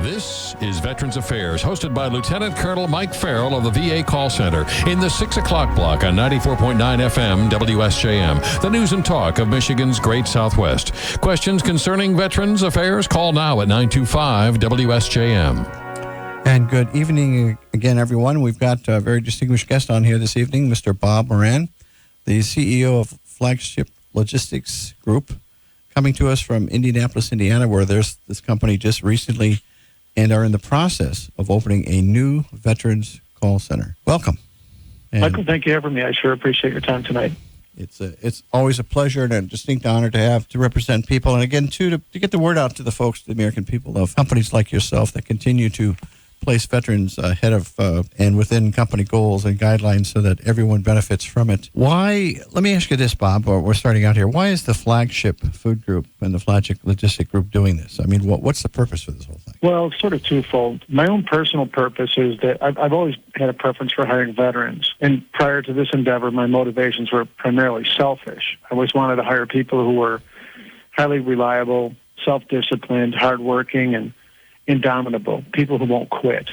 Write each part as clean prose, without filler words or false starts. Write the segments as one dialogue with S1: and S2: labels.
S1: This is Veterans Affairs, hosted by Lieutenant Colonel Mike Ferrill of the VA Call Center in the 6 o'clock block on 94.9 FM WSJM, the news and talk of Michigan's Great Southwest. Questions concerning Veterans Affairs? Call now at 925 WSJM.
S2: And good evening again, everyone. We've got a very distinguished guest on here this evening, Mr. Bob Moran, the CEO of Flagship Logistics Group, coming to us from Indianapolis, Indiana, where there's this company just recently and are in the process of opening a new veterans call center. Welcome. And
S3: Michael, thank you for having me. I sure appreciate your time tonight.
S2: It's always a pleasure and a distinct honor to have to represent people, and again, too, to get the word out to the folks, the American people, of companies like yourself that continue to place veterans ahead of and within company goals and guidelines so that everyone benefits from it. Why, let me ask you this, Bob, we're starting out here. Why is the Flagship Food Group and the Flagship Logistics Group doing this? I mean, what's the purpose for this whole thing?
S3: Well, it's sort of twofold. My own personal purpose is that I've always had a preference for hiring veterans. And prior to this endeavor, my motivations were primarily selfish. I always wanted to hire people who were highly reliable, self-disciplined, hardworking, and indomitable, people who won't quit.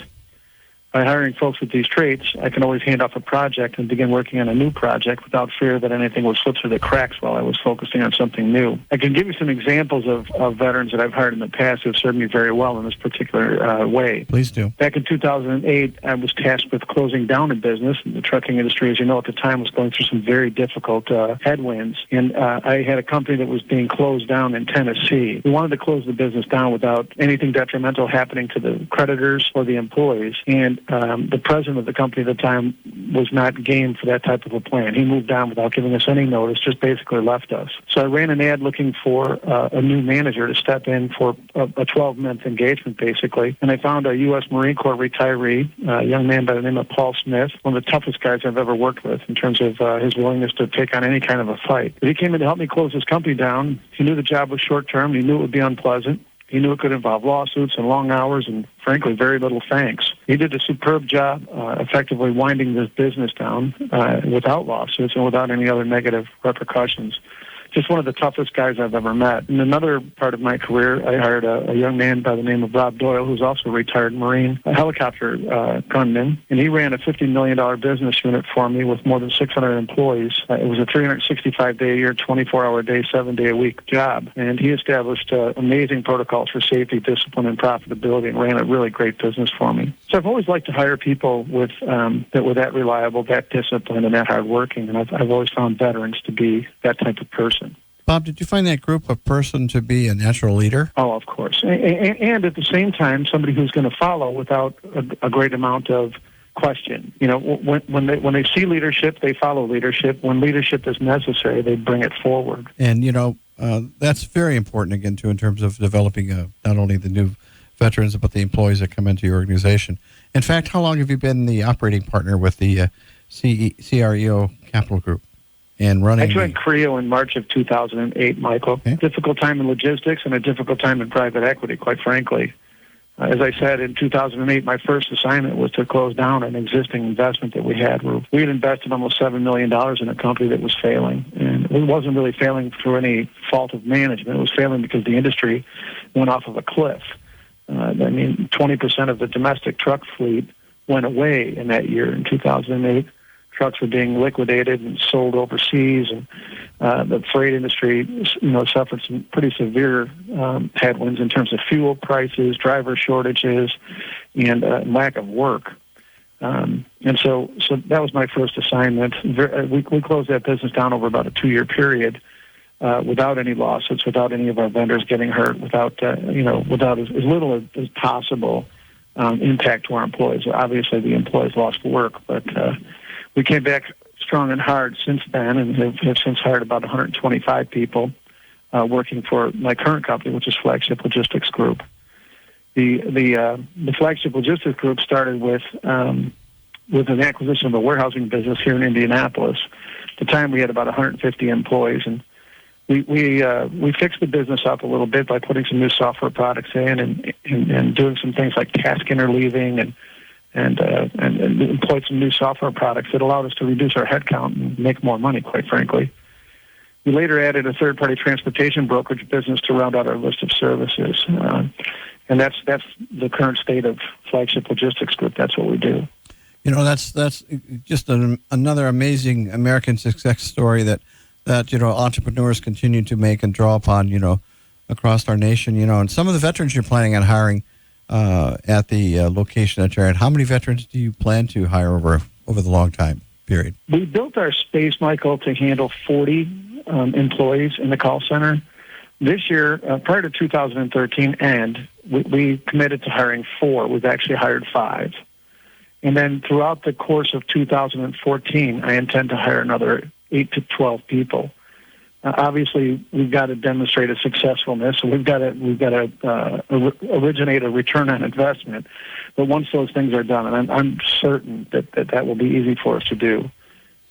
S3: By hiring folks with these traits, I can always hand off a project and begin working on a new project without fear that anything will slip through the cracks while I was focusing on something new. I can give you some examples of veterans that I've hired in the past who have served me very well in this particular way.
S2: Please do.
S3: Back in 2008, I was tasked with closing down a business. The trucking industry, as you know, at the time was going through some very difficult headwinds. And I had a company that was being closed down in Tennessee. We wanted to close the business down without anything detrimental happening to the creditors or the employees. And the president of the company at the time was not game for that type of a plan. He moved on without giving us any notice, just basically left us. So I ran an ad looking for a new manager to step in for a 12-month engagement, basically. And I found a U.S. Marine Corps retiree, a young man by the name of Paul Smith, one of the toughest guys I've ever worked with in terms of his willingness to take on any kind of a fight. But he came in to help me close this company down. He knew the job was short-term. He knew it would be unpleasant. He knew it could involve lawsuits and long hours and, frankly, very little thanks. He did a superb job effectively winding this business down without lawsuits and without any other negative repercussions. Just one of the toughest guys I've ever met. In another part of my career, I hired a young man by the name of Rob Doyle, who's also a retired Marine, a helicopter gunman, and he ran a $50 million business unit for me with more than 600 employees. It was a 365-day-a-year, 24-hour-a-day, 7-day-a-week job, and he established amazing protocols for safety, discipline, and profitability, and ran a really great business for me. So I've always liked to hire people that were that reliable, that disciplined, and that hardworking, and I've always found veterans to be that type of person.
S2: Bob, did you find that group of person to be a natural leader?
S3: Oh, of course. And at the same time, somebody who's going to follow without a great amount of question. You know, when they see leadership, they follow leadership. When leadership is necessary, they bring it forward.
S2: And, you know, that's very important, again, too, in terms of developing not only the new veterans, but the employees that come into your organization. In fact, how long have you been the operating partner with the CREO Capital Group? And running.
S3: I joined CREO in March of 2008, Michael.
S2: Okay.
S3: Difficult time in logistics and a difficult time in private equity, quite frankly. As I said, in 2008, my first assignment was to close down an existing investment that we had. We had invested almost $7 million in a company that was failing. And it wasn't really failing through any fault of management. It was failing because the industry went off of a cliff. 20% of the domestic truck fleet went away in that year, in 2008. Trucks were being liquidated and sold overseas, and the freight industry, suffered some pretty severe headwinds in terms of fuel prices, driver shortages, and lack of work. And so that was my first assignment. We closed that business down over about a 2-year period without any lawsuits, without any of our vendors getting hurt, without as little as possible impact to our employees. Obviously, the employees lost work, but we came back strong and hard since then, and have since hired about 125 people working for my current company, which is Flagship Logistics Group. The Flagship Logistics Group started with an acquisition of a warehousing business here in Indianapolis. At the time, we had about 150 employees, and we fixed the business up a little bit by putting some new software products in and doing some things like task interleaving and employed some new software products that allowed us to reduce our headcount and make more money, quite frankly. We later added a third-party transportation brokerage business to round out our list of services. And that's the current state of Flagship Logistics Group. That's what we do.
S2: You know, that's just another amazing American success story that entrepreneurs continue to make and draw upon, across our nation, and some of the veterans you're planning on hiring at the location that you're at. How many veterans do you plan to hire over the long time period?
S3: We built our space, Michael, to handle 40 employees in the call center. This year, prior to 2013 end, we committed to hiring 4. We've actually hired 5. And then throughout the course of 2014, I intend to hire another 8 to 12 people. Obviously, we've got to demonstrate a successfulness, so we've got to originate a return on investment. But once those things are done, and I'm certain that will be easy for us to do.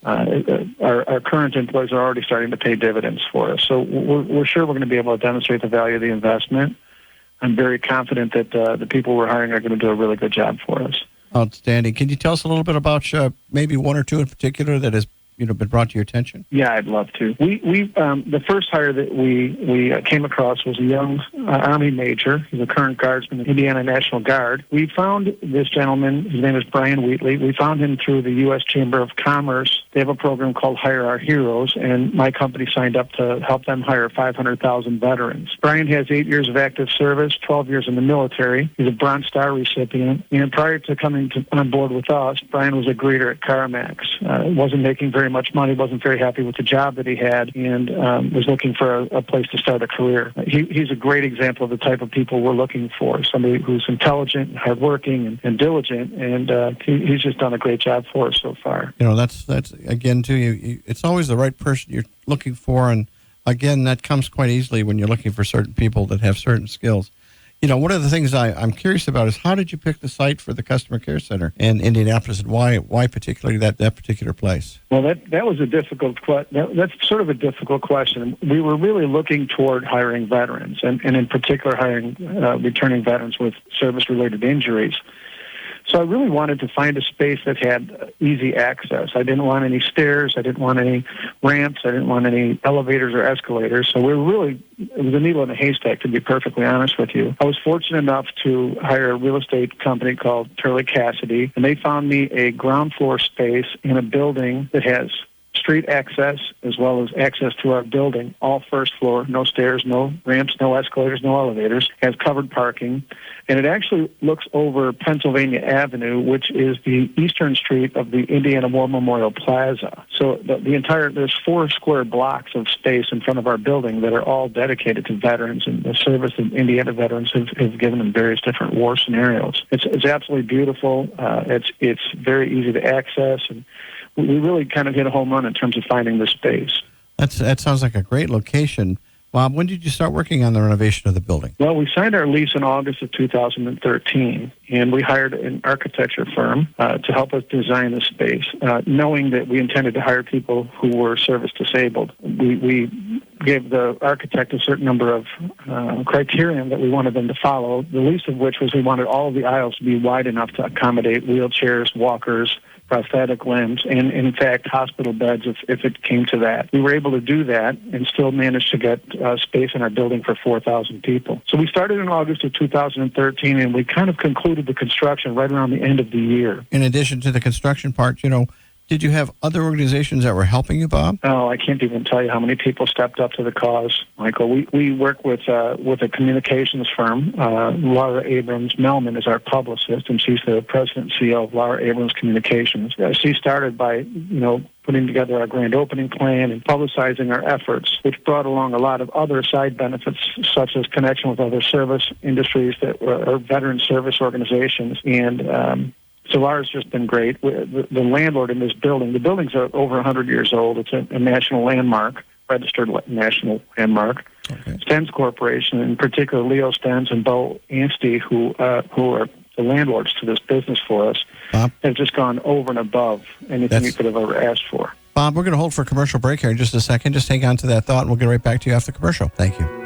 S3: Our current employees are already starting to pay dividends for us, so we're sure we're going to be able to demonstrate the value of the investment. I'm very confident that the people we're hiring are going to do a really good job for us.
S2: Outstanding. Can you tell us a little bit about maybe 1 or 2 in particular that has been brought to your attention?
S3: Yeah, I'd love to. We the first hire that we came across was a young Army major. He's a current guardsman in the Indiana National Guard. We found this gentleman. His name is Brian Wheatley. We found him through the U.S. Chamber of Commerce. They have a program called Hire Our Heroes, and my company signed up to help them hire 500,000 veterans. Brian has 8 years of active service, 12 years in the military. He's a Bronze Star recipient. And prior to coming on board with us, Brian was a greeter at CarMax. Wasn't making very much money, wasn't very happy with the job that he had, and was looking for a place to start a career. He's a great example of the type of people we're looking for, somebody who's intelligent and hardworking and diligent, and he's just done a great job for us so far.
S2: That's again, too, it's always the right person you're looking for, and again, that comes quite easily when you're looking for certain people that have certain skills. One of the things I'm curious about is how did you pick the site for the customer care center in Indianapolis, and why particularly that particular place?
S3: Well, that was a difficult that's sort of a difficult question. We were really looking toward hiring veterans, and in particular hiring returning veterans with service-related injuries. So I really wanted to find a space that had easy access. I didn't want any stairs. I didn't want any ramps. I didn't want any elevators or escalators. So it was a needle in a haystack, to be perfectly honest with you. I was fortunate enough to hire a real estate company called Turley Cassidy, and they found me a ground floor space in a building that has street access as well as access to our building, all first floor, no stairs, no ramps, no escalators, no elevators, has covered parking, and it actually looks over Pennsylvania Avenue, which is the eastern street of the Indiana War Memorial Plaza. So there's 4 square blocks of space in front of our building that are all dedicated to veterans and the service that Indiana veterans have given in various different war scenarios. It's absolutely beautiful. It's very easy to access, and we really kind of hit a home run in terms of finding the space.
S2: That sounds like a great location. Bob, when did you start working on the renovation of the building?
S3: Well, we signed our lease in August of 2013, and we hired an architecture firm to help us design the space, knowing that we intended to hire people who were service disabled. We gave the architect a certain number of criterion that we wanted them to follow, the least of which was we wanted all of the aisles to be wide enough to accommodate wheelchairs, walkers, prosthetic limbs, and in fact hospital beds if it came to that. We were able to do that and still managed to get space in our building for 4,000 people. So we started in August of 2013, and we kind of concluded the construction right around the end of the year. In addition to the construction part, did you have other organizations that were helping you, Bob? Oh, I can't even tell you how many people stepped up to the cause, Michael. We work with a communications firm. Laura Abrams-Melman is our publicist, and she's the president and CEO of Laura Abrams Communications. She started by, putting together our grand opening plan and publicizing our efforts, which brought along a lot of other side benefits, such as connection with other service industries that were veteran service organizations. And so ours has just been great. The landlord in this building, the building's over 100 years old. It's a national landmark, registered national landmark. Okay. Stens Corporation, in particular Leo Stens and Bo Anstey, who are the landlords to this business for us, Bob, have just gone over and above anything you could have ever asked for. Bob, we're going to hold for a commercial break here in just a second. Just hang on to that thought, and we'll get right back to you after the commercial. Thank you.